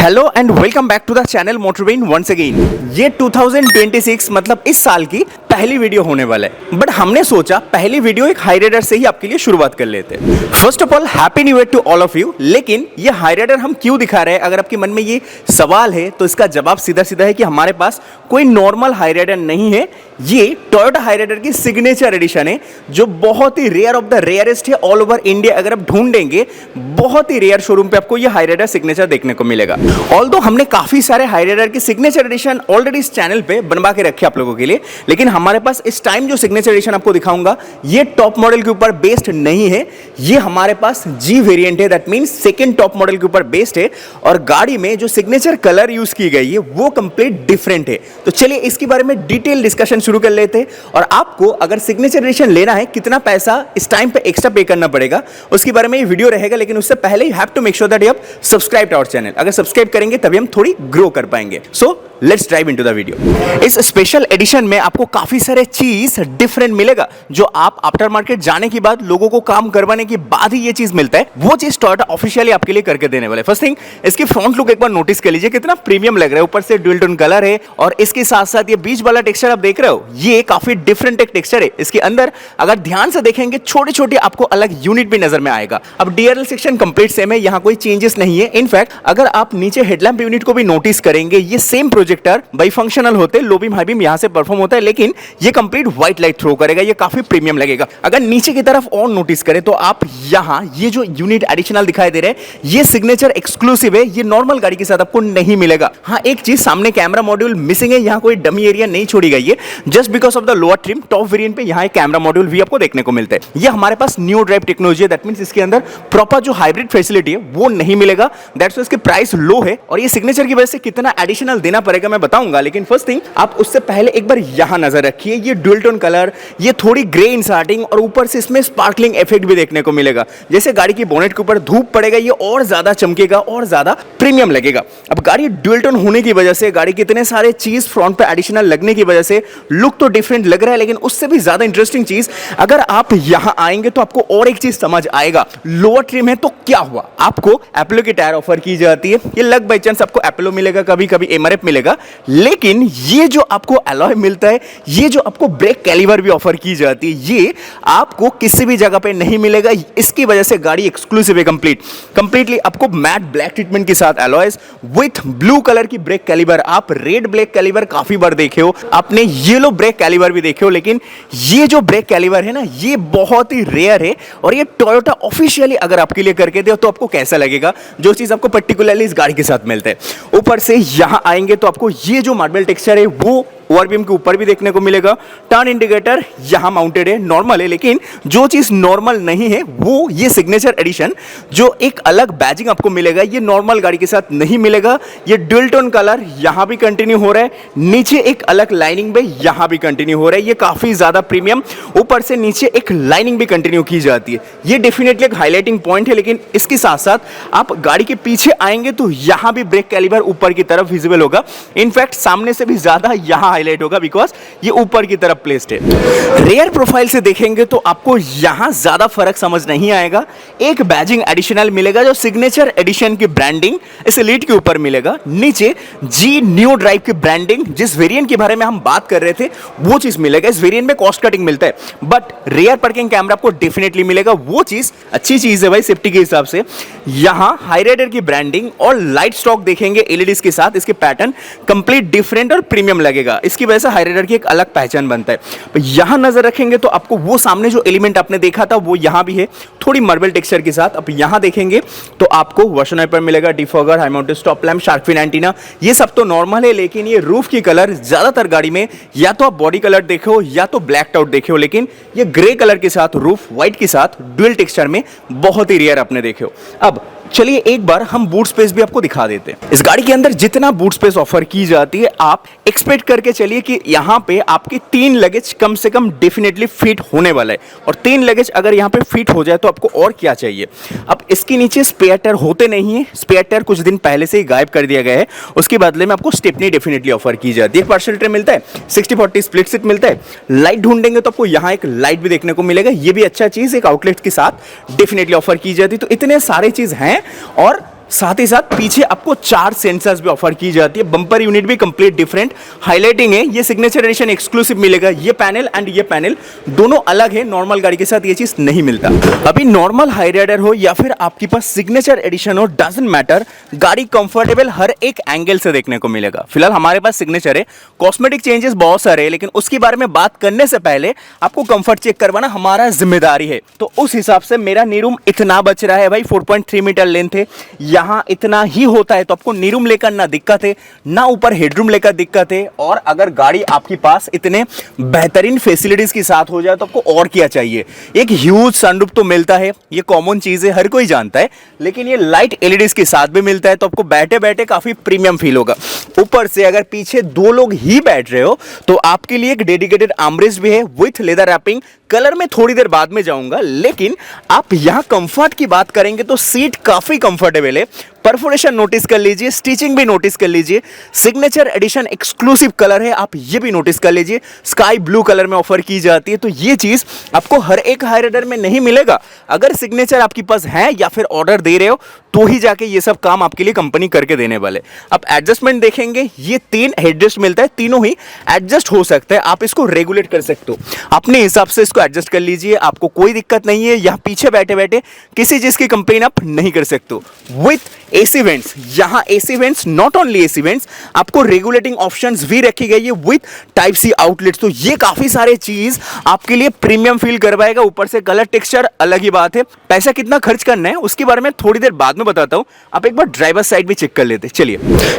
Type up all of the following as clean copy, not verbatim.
Hello and welcome back to the channel Motorvan once again. ये 2026 मतलब इस साल की पहली वीडियो होने वाला है, बट हमने सोचा पहली वीडियो एक हाई राइडर से ही आपके लिए शुरुआत कर लेते हैं। First of all happy new year to all of you. लेकिन ये हाई राइडर हम क्यों दिखा रहे हैं, अगर आपके मन में ये सवाल है तो इसका जवाब सीधा सीधा है कि हमारे पास कोई नॉर्मल हाई राइडर नहीं है। ये टोयोटा हाई राइडर की सिग्नेचर एडिशन है, जो बहुत ही रेयर ऑफ द रेयरेस्ट है ऑल ओवर इंडिया। अगर आप ढूंढेंगे बहुत ही रेयर शोरूम पे आपको ये हाई राइडर सिग्नेचर देखने को मिलेगा। ऑल्दो हमने काफी सारे हाई राइडर की सिग्नेचर एडिशन ऑलरेडी इस चैनल पे बनवा के रखे आप लोगों के लिए, लेकिन हमारे पास इस टाइम जो सिग्नेचर एडिशन आपको दिखाऊंगा ये टॉप मॉडल के ऊपर बेस्ड नहीं है। ये हमारे पास जी वेरिएंट है, that means second top model के ऊपर बेस्ड है। और गाड़ी में जो सिग्नेचर कलर यूज की गई है वो कंप्लीट डिफरेंट है। तो चलिए इसके बारे में डिटेल डिस्कशन शुरू कर लेते हैं। और आपको अगर सिग्नेचर एडिशन लेना है, कितना पैसा इस टाइम पे एक्स्ट्रा पे करना पड़ेगा, उसके बारे में ये वीडियो रहेगा। लेकिन उससे पहले you have to make sure that you have subscribe to our channel. अगर सब्सक्राइब करेंगे तभी हम थोड़ी ग्रो कर पाएंगे। So let's drive into the video. इस स्पेशल एडिशन में आपको काफी सारे चीज डिफरेंट मिलेगा, जो आप आफ्टर मार्केट जाने के बाद, लोगों को काम करवाने के बाद ही ये चीज मिलता है। वो चीज टोयोटा ऑफिशियली आपके लिए करके देने वाले। फर्स्ट थिंग, इसकी फ्रंट लुक एक बार नोटिस कर लीजिए, कितना प्रीमियम लग रहा है। ऊपर से ड्यूल टोन कलर है और इसके साथ साथ ये बीच वाला टेक्सचर आप देख रहे हो, ये काफी डिफरेंट एक टेक्सचर है। इसके अंदर अगर ध्यान से देखेंगे छोटे छोटे आपको अलग यूनिट भी नजर में आएगा। अब डीआरएल सेक्शन कंप्लीट सेम है, यहाँ कोई चेंजेस नहीं है। इनफैक्ट अगर आप नीचे हेडलैम्प यूनिट को भी नोटिस करेंगे, ये सेम प्रोजेक्टर बाइफंक्शनल होते हैं, लो बीम हाई बीम यहां से परफॉर्म होता है, लेकिन ये कंप्लीट व्हाइट लाइट थ्रो करेगा। ये काफी प्रीमियम लगेगा। अगर नीचे की तरफ और नोटिस करें तो आप यहां ये जो यूनिट एडिशनल दिखाई दे रहे हैं, ये सिग्नेचर एक्सक्लूसिव है। ये नॉर्मल गाड़ी के साथ आपको नहीं मिलेगा। हाँ, एक चीज, सामने कैमरा मॉड्यूल मिसिंग है। यहाँ कोई डमी एरिया नहीं छोड़ी गई है, just because of the lower trim. Top variant पे यहाँ एक कैमरा मॉड्यूल भी आपको देखने को मिलता है। ये हमारे पास न्यू ड्राइव टेक्नोलॉजी है, दैट मींस इसके अंदर प्रॉपर जो हाइब्रिड फैसिलिटी है वो नहीं मिलेगा। दैट्स व्हाई इसकी प्राइस लो है। और ये सिग्नेचर की वजह से कितना एडिशनल देना पड़ेगा मैं बताऊंगा, लेकिन फर्स्ट थिंग, आप उससे पहले एक बार यहां नजर रखिए। ये ड्यूल टोन कलर, ये थोड़ी ग्रे इंसार्टिंग और ऊपर से इसमें स्पार्कलिंग इफेक्ट भी देखने को मिलेगा। जैसे गाड़ी की बोनेट के ऊपर धूप पड़ेगा, ये और ज्यादा चमकेगा और ज्यादा प्रीमियम लगेगा। अब गाड़ी ड्यूल टोन होने की वजह से, गाड़ी कितने सारे चीज फ्रंट पे एडिशनल लगने की वजह से लुक तो डिफरेंट लग रहा है, लेकिन उससे भी ज्यादा इंटरेस्टिंग चीज, अगर आप यहां आएंगे तो आपको और एक चीज समझ आएगा। लोअर ट्रिम है तो क्या हुआ, आपको एपोलो की टायर ऑफर की जाती है। ये लक बाई चांस आपको एपोलो मिलेगा, कभी कभी एमआरएफ मिलेगा, लेकिन ये जो आपको अलॉय मिलता है, ये जो आपको ब्रेक कैलिबर भी ऑफर की जाती है, ये आपको किसी भी जगह पे नहीं मिलेगा। इसकी वजह से गाड़ी एक्सक्लूसिव है कंप्लीटली। आपको मैट ब्लैक ट्रीटमेंट के साथ अलॉयज विथ ब्लू कलर की ब्रेक कैलिबर। आप रेड ब्रेक कैलिबर काफी बार देखे हो, आपने येलो ब्रेक कैलिबर भी देखे हो, लेकिन ये जो ब्रेक कैलिबर है ना, ये बहुत ही रेयर है। और ये टोयोटा ऑफिशियली अगर आपके लिए करके दे तो आपको कैसा लगेगा, जो चीज आपको पर्टिकुलरली इस गाड़ी के साथ मिलता है। ऊपर से यहां आएंगे तो आपको ये जो मार्बल टेक्सचर है वो ओवरबीम के ऊपर भी देखने को मिलेगा। टर्न इंडिकेटर यहां माउंटेड है, नॉर्मल है, लेकिन जो चीज नॉर्मल नहीं है वो ये सिग्नेचर एडिशन, जो एक अलग बैजिंग आपको मिलेगा, ये नॉर्मल गाड़ी के साथ नहीं मिलेगा। ये ड्यूल टोन कलर यहां भी कंटिन्यू हो रहा है, नीचे एक अलग लाइनिंग भी यहां भी कंटिन्यू हो रहा है। ये काफी ज्यादा प्रीमियम, ऊपर से नीचे एक लाइनिंग भी कंटिन्यू की जाती है। ये डेफिनेटली एक हाईलाइटिंग पॉइंट है। लेकिन इसके साथ साथ आप गाड़ी के पीछे आएंगे तो यहां भी ब्रेक कैलिबर ऊपर की तरफ विजिबल होगा। इनफैक्ट सामने से भी ज्यादा यहां हाईलाइट होगा, बिकॉज ये ऊपर की तरफ प्लेस्ड है। रेयर प्रोफाइल से देखेंगे तो आपको यहां ज्यादा फर्क समझ नहीं आएगा। एक बैजिंग एडिशनल मिलेगा, जो सिग्नेचर एडिशन की ब्रांडिंग इस एलीट के ऊपर मिलेगा। नीचे जी न्यू ड्राइव की ब्रांडिंग, जिस वेरिएंट के बारे में हम बात कर रहे थे वो चीज मिलेगा। इस वेरिएंट में कॉस्ट कटिंग मिलता है, बट रेयर पार्किंग कैमरा आपको डेफिनेटली मिलेगा। वो चीज अच्छी चीज है भाई, सेफ्टी के हिसाब से। यहां हाई राइडर की ब्रांडिंग और लाइट स्टॉक देखेंगे एलईडीज के साथ, इसके पैटर्न कंप्लीट डिफरेंट और प्रीमियम लगेगा। इसकी वजह से हाई राइडर की एक अलग पहचान बनता है। तो यहां नजर रखेंगे तो आपको वो सामने जो एलिमेंट आपने देखा था वो यहां भी है, थोड़ी मार्बल टेक्सचर के साथ। अब यहां देखेंगे तो आपको वॉशर वाइपर मिलेगा, defogger, high mounted stop lamp, shark fin antenna, ये सब तो नॉर्मल है। लेकिन ये रूफ की कलर ज्यादातर गाड़ी में या तो आप बॉडी कलर देखे हो या तो ब्लैक आउट देखे हो, लेकिन ये ग्रे कलर के साथ, रूफ व्हाइट के साथ ड्यूल टेक्सचर में बहुत ही रेयर आपने देखे हो। अब चलिए एक बार हम बूट स्पेस भी आपको दिखा देते हैं। इस गाड़ी के अंदर जितना बूट स्पेस ऑफर की जाती है, आप एक्सपेक्ट करके चलिए कि यहाँ पे आपके 3 लगेज कम से कम डेफिनेटली फिट होने वाला है। और 3 लगेज अगर यहाँ पे फिट हो जाए तो आपको और क्या चाहिए। अब इसके नीचे स्पेयर टायर होते नहीं है, स्पेयर टायर कुछ दिन पहले से ही गायब कर दिया गया है। उसके बदले में आपको स्टेपनी डेफिनेटली ऑफर की जाती है। पार्सल ट्रे मिलता है, 60-40 स्प्लिट सीट मिलता है। लाइट ढूंढेंगे तो आपको यहाँ एक लाइट भी देखने को मिलेगा, ये भी अच्छा चीज एक आउटलेट के साथ डेफिनेटली ऑफर की जाती है। तो इतने सारे चीज हैं और साथ ही साथ पीछे आपको 4 सेंसर्स भी ऑफर की जाती है। बम्पर यूनिट भी कंप्लीट डिफरेंट हाईलाइटिंग है, ये सिग्नेचर एडिशन एक्सक्लूसिव मिलेगा। ये पैनल एंड ये पैनल दोनों अलग है, नॉर्मल गाड़ी के साथ ये चीज नहीं मिलता। अभी नॉर्मल हाई राइडर हो या फिर आपके पास सिग्नेचर एडिशन हो, डजंट मैटर, गाड़ी कंफर्टेबल हर एक एंगल से देखने को मिलेगा। फिलहाल हमारे पास सिग्नेचर है, कॉस्मेटिक चेंजेस बहुत सारे हैं, लेकिन उसके बारे में बात करने से पहले आपको कंफर्ट चेक करवाना हमारा जिम्मेदारी है। तो उस हिसाब से मेरा नी रूम इतना बच रहा है भाई, 4.3 मीटर लेंथ है, यहाँ इतना ही होता है, तो आपको नी रूम लेकर ना दिक्कत है ना ऊपर हेडरूम लेकर दिक्कत है। और अगर गाड़ी आपके पास इतने बेहतरीन फैसिलिटीज के साथ हो जाए तो आपको और क्या चाहिए। एक ह्यूज सनरूफ तो मिलता है, ये कॉमन चीज है, हर कोई जानता है, लेकिन ये लाइट एलईडीज के साथ भी मिलता है, तो आपको बैठे बैठे काफी प्रीमियम फील होगा। ऊपर से अगर पीछे 2 लोग ही बैठ रहे हो तो आपके लिए एक डेडिकेटेड आर्मरेस्ट भी है विथ लेदर रैपिंग। कलर में थोड़ी देर बाद में जाऊंगा, लेकिन आप यहां कंफर्ट की बात करेंगे तो सीट काफी कंफर्टेबल है। परफोरेशन नोटिस कर लीजिए, स्टिचिंग भी नोटिस कर लीजिए, सिग्नेचर एडिशन एक्सक्लूसिव कलर है, आप ये भी नोटिस कर लीजिए, स्काई ब्लू कलर में ऑफर की जाती है। तो ये चीज आपको हर एक हाई राइडर में नहीं मिलेगा। अगर सिग्नेचर आपके पास है या फिर ऑर्डर दे रहे हो तो ही जाके ये सब काम आपके लिए कंपनी करके देने वाले। अब एडजस्टमेंट देखेंगे, ये 3 हेडरेस्ट मिलता है, तीनों ही एडजस्ट हो सकता है, आप इसको रेगुलेट कर सकते हो अपने हिसाब से, इसको एडजस्ट कर लीजिए, आपको कोई दिक्कत नहीं है। यहाँ पीछे बैठे बैठे किसी चीज की कंप्लेन आप नहीं कर सकते हो। विथ एसी वेंट्स, यहाँ AC vents, not only AC vents, आपको रेगुलेटिंग ऑप्शंस भी रखी गई है विथ टाइप सी आउटलेट्स। तो ये काफी सारे चीज आपके लिए प्रीमियम फील करवाएगा। ऊपर से कलर टेक्सचर अलग ही बात है। पैसा कितना खर्च करना है उसके बारे में थोड़ी देर बाद में बताता हूं, आप एक बार ड्राइवर साइड भी चेक कर लेते। चलिए,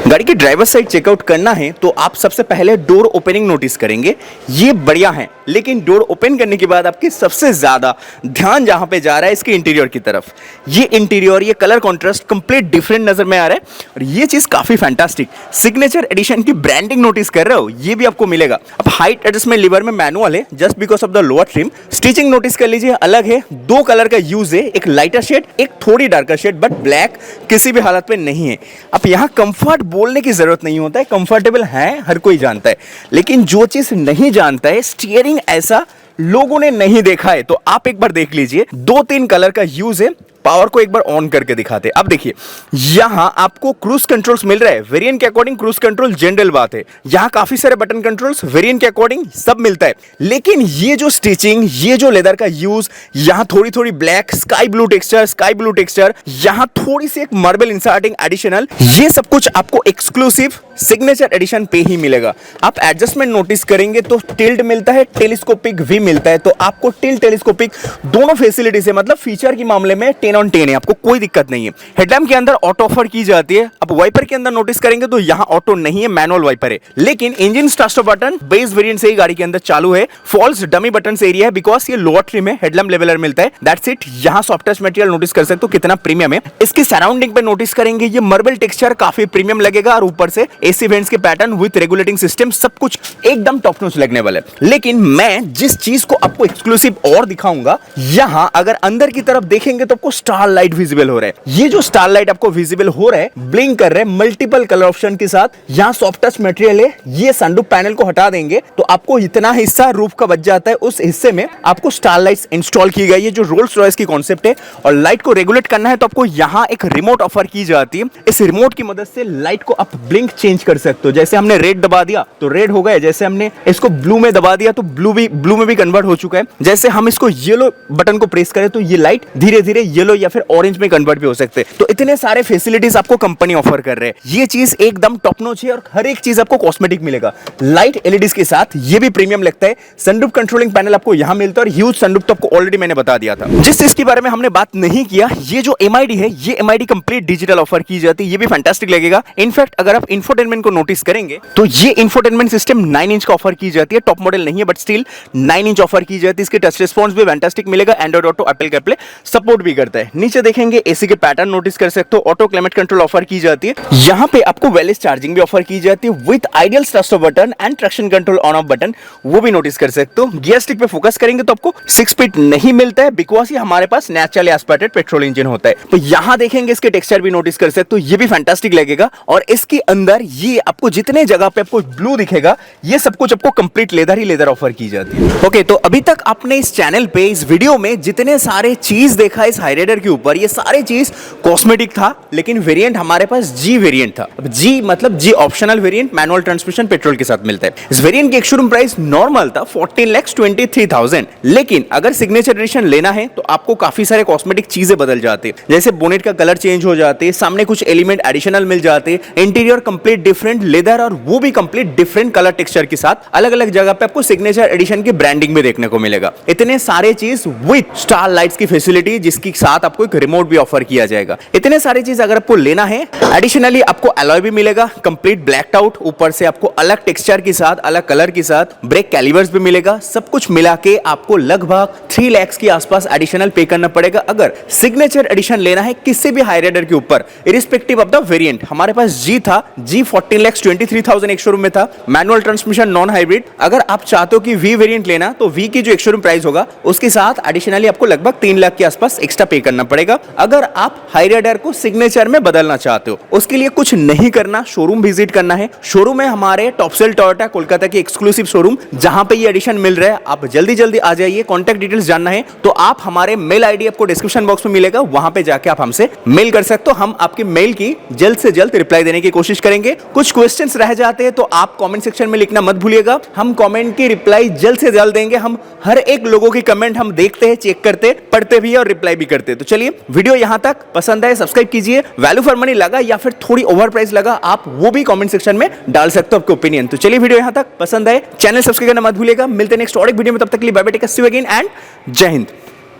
गाड़ी की ड्राइवर साइड चेकआउट करना है तो आप सबसे पहले डोर ओपनिंग नोटिस करेंगे, ये बढ़िया है, लेकिन डोर ओपन करने के बाद आपकी सबसे ज्यादा ध्यान जहां पे जा रहा है इसके इंटीरियर की तरफ। ये इंटीरियर, ये कलर कॉन्ट्रास्ट कंप्लीट डिफरेंट नजर में आ रहा है और ये चीज काफी फैंटास्टिक। सिग्नेचर एडिशन की ब्रांडिंग नोटिस कर रहे हो, ये भी आपको मिलेगा। अब हाइट एडजस्टमेंट लीवर में मैनुअल है, just because of the lower trim. Stitching notice कर लीजिए, अलग है, 2 कलर का यूज है, एक लाइटर शेड, एक थोड़ी डार्कर शेड, बट ब्लैक किसी भी हालत में नहीं है। अब यहाँ कंफर्ट बोलने की जरूरत नहीं होता है, कंफर्टेबल है हर कोई जानता है, लेकिन जो चीज नहीं जानता है, स्टीयरिंग ऐसा लोगों ने नहीं देखा है, तो आप एक बार देख लीजिए। 2-3 कलर का यूज है। पावर को एक बार ऑन करके दिखाते हैं। अब देखिए, यहां आपको क्रूज कंट्रोल्स मिल रहा है, वेरिएंट के अकॉर्डिंग क्रूज कंट्रोल जनरल बात है। यहां काफी सारे बटन कंट्रोल्स वेरिएंट के अकॉर्डिंग सब मिलता है, लेकिन ये जो स्टिचिंग, ये जो लेदर का यूज, यहां थोड़ी थोड़ी ब्लैक, स्काई ब्लू टेक्सचर, यहां थोड़ी सी एक मार्बल इंसर्टिंग एडिशनल, ये सब कुछ आपको एक्सक्लूसिव सिग्नेचर एडिशन पे ही मिलेगा। आप एडजस्टमेंट नोटिस करेंगे तो टिल्ट मिलता है, टेलीस्कोपिक भी मिलता है, तो आपको टिल्ट टेलीस्कोपिक दोनों फैसिलिटीज है, मतलब फीचर के मामले में 10 on 10 है, आपको कोई दिक्कत नहीं है। हेडलैम्प के अंदर ऑटो ऑफर की जाती है। अब वाइपर के अंदर नोटिस करेंगे तो यहाँ ऑटो नहीं है, मैनुअल वाइपर है, लेकिन engine start button base variant से ही गाड़ी के अंदर चालू है। फॉल्स डमी बटन एरिया है, बिकॉज ये लोअर ट्रिम है, हेडलैम्प लेवलर मिलता है, दैट्स इट। यहाँ सॉफ्ट टच मटेरियल नोटिस कर सकते हो कितना प्रीमियम है। इसकी सराउंडिंग पे नोटिस करेंगे, ये मार्बल टेक्सचर काफी प्रीमियम लगेगा, और ऊपर से एसी वेंट्स के पैटर्न विद रेगुलेटिंग सिस्टम, सब कुछ एकदम टॉप नॉच लगने वाला है। लेकिन मैं जिस चीज को आपको एक्सक्लूसिव और दिखाऊंगा, यहां अगर अंदर की तरफ देखेंगे तो आपको स्टार लाइट विजिबल हो रहा है। ये जो स्टार लाइट आपको विजिबल हो रहा है, ब्लिंक कर रहे हैं मल्टीपल कलर ऑप्शन के साथ। यहां सॉफ्ट टच मटेरियल है, ये सनरूफ पैनल को हटा देंगे तो आपको इतना हिस्सा रूफ का बच जाता है, उस हिस्से में आपको स्टार लाइट्स इंस्टॉल की गई है, जो रोल्स रॉयस की कॉन्सेप्ट है। और लाइट को रेगुलेट करना है तो आपको यहां एक रिमोट ऑफर की जाती है। इस रिमोट की मदद से लाइट को आप ब्लिंक चेंज कर सकते हो। जैसे हमने रेड दबा दिया तो रेड हो गया, जैसे हमने इसको ब्लू में दबा दिया तो ब्लू में भी कन्वर्ट हो चुका है। जैसे हम इसको येलो बटन को प्रेस करें तो ये लाइट धीरे धीरे येलो या फिर ऑरेंज में कन्वर्ट भी हो सकते हैं। तो इतने सारे फैसिलिटीज आपको कंपनी ऑफर कर रहे हैं। ये चीज एकदम टॉप नॉच है और हर एक चीज आपको कॉस्मेटिक मिलेगा लाइट एलईडीज के साथ, ये भी प्रीमियम लगता है। सनरूफ कंट्रोलिंग पैनल आपको यहां मिलता है और ह्यूज सनरूफ तो आपको ऑलरेडी मैंने बता दिया था। जिस चीज के बारे में हमने बात नहीं किया, ये जो एमआईडी है, ये एमआईडी कंप्लीट डिजिटल ऑफर की जाती है, ये भी फैंटास्टिक लगेगा। इनफैक्ट अगर आप इंफोटेनमेंट को नोटिस करेंगे तो ये इंफोटेनमेंट सिस्टम 9 इंच का ऑफर की जाती है। टॉप मॉडल नहीं है बट स्टिल 9 इंच ऑफर की जाती है। इसके टच रिस्पॉन्स भी फैंटास्टिक मिलेगा। Android auto, Apple CarPlay support भी करता है। नीचे देखेंगे एसी के पैटर्न नोटिस कर सकते हो, ऑटो क्लाइमेट कंट्रोल ऑफर की जाती है। यहाँ पे आपको वायरलेस चार्जिंग भी ऑफर की जाती है with ideal start button and traction control on off button, वो भी नोटिस कर सकते हो। गियर स्टिक पे फोकस करेंगे तो आपको 6 स्पीड नहीं मिलता है, बिकॉज ये हमारे पास नेचुरली एस्पिरेटेड पेट्रोल इंजन होता है। तो यहाँ देखेंगे इसके टेक्सचर भी नोटिस कर सकते हो, ये भी फैंटास्टिक लगेगा। और इसके अंदर ये आपको जितने जगह पे आपको ब्लू दिखेगा, ये सब कुछ आपको कंप्लीट लेदर ही लेदर ऑफर की जाती है। ओके, तो अभी तक आपने इस चैनल पे, इस वीडियो में जितने सारे चीज देखा इस हाई राइडर राइडर के ऊपर ये सारे चीज कॉस्मेटिक था, लेकिन वेरिएंट हमारे पास जी वेरिएंट था। अब जी मतलब जी optional variant, manual transmission, petrol के साथ मिलता है। इस वेरिएंट की एक शोरूम प्राइस नॉर्मल था 14,23,000, लेकिन अगर सिग्नेचर एडिशन लेना है तो आपको काफी सारे कॉस्मेटिक चीजें बदल जाते हैं, जैसे बोनेट का कलर चेंज हो जाते, सामने कुछ एलिमेंट एडिशनल मिल जाते, इंटीरियर कंप्लीट डिफरेंट लेदर और वो भी कंप्लीट डिफरेंट कलर टेक्सचर के साथ अलग अलग जगह पे आपको सिग्नेचर एडिशन की ब्रांडिंग भी देखने को मिलेगा। इतने सारे चीज विद स्टार लाइट्स की फैसिलिटी, जिसके साथ आपको एक रिमोट भी ऑफर किया जाएगा। इतने सारे चीज अगर आपको लेना है, एडिशनली आपको अलॉय भी मिलेगा कंप्लीट ब्लैक्ड आउट, ऊपर से आपको अलग टेक्सचर के साथ, अलग कलर के साथ ब्रेक कैलिपर्स भी मिलेगा। सब कुछ मिला के आपको लगभग 3 लाख के आसपास एडिशनल पे करना पड़ेगा अगर सिग्नेचर एडिशन लेना है किसी भी हाई राइडर के ऊपर, इरिस्पेक्टिव ऑफ द वेरिएंट। हमारे पास जी था, जी 14,23,000 एक शोरूम में था, मैनुअल ट्रांसमिशन नॉन हाइब्रिड। अगर आप चाहते हो कि वी वेरिएंट लेना, तो वी की जो एक शोरूम प्राइस होगा उसके साथ एडिशनली आपको लगभग 3 लाख के आसपास एक्स्ट्रा पे करना पड़ेगा। अगर आप हाई राइडर को सिग्नेचर में बदलना चाहते हो, उसके लिए कुछ नहीं करना, शोरूम विजिट करना है। शोरूम है हमारे टॉपसेल टोयोटा कोलकाता की एक्सक्लूसिव शोरूम, जहां पे ये एडिशन मिल रहा है। आप जल्दी जल्दी आ जाइए। कॉन्टैक्ट डिटेल्स जानना है तो आप हमारे मेल आईडी आपको डिस्क्रिप्शन बॉक्स में मिलेगा, वहां पे जाके आप हमसे मेल कर सकते हो। हम आपके मेल की जल्द से जल्द रिप्लाई देने की कोशिश करेंगे। कुछ क्वेश्चंस रह जाते हैं तो आप कमेंट सेक्शन में लिखना मत भूलिएगा, हम कमेंट की रिप्लाई जल्द से जल्द देंगे। हम हर एक लोगों की कमेंट हम देखते हैं, चेक करते, पढ़ते भी है और रिप्लाई भी करते हैं। तो चलिए, वीडियो यहां तक पसंद आए सब्सक्राइब कीजिए। वैल्यू फॉर मनी लगा या फिर थोड़ी ओवर प्राइस लगा, आप वो भी कमेंट सेक्शन में डाल सकते हो आपके ओपिनियन। तो चलिए, वीडियो यहां तक पसंद आए, चैनल सब्सक्राइब करना मत भूलिएगा। मिलते हैं नेक्स्ट और एक वीडियो में, तब तक के लिए bye bye, take care, see you again and जय हिंद।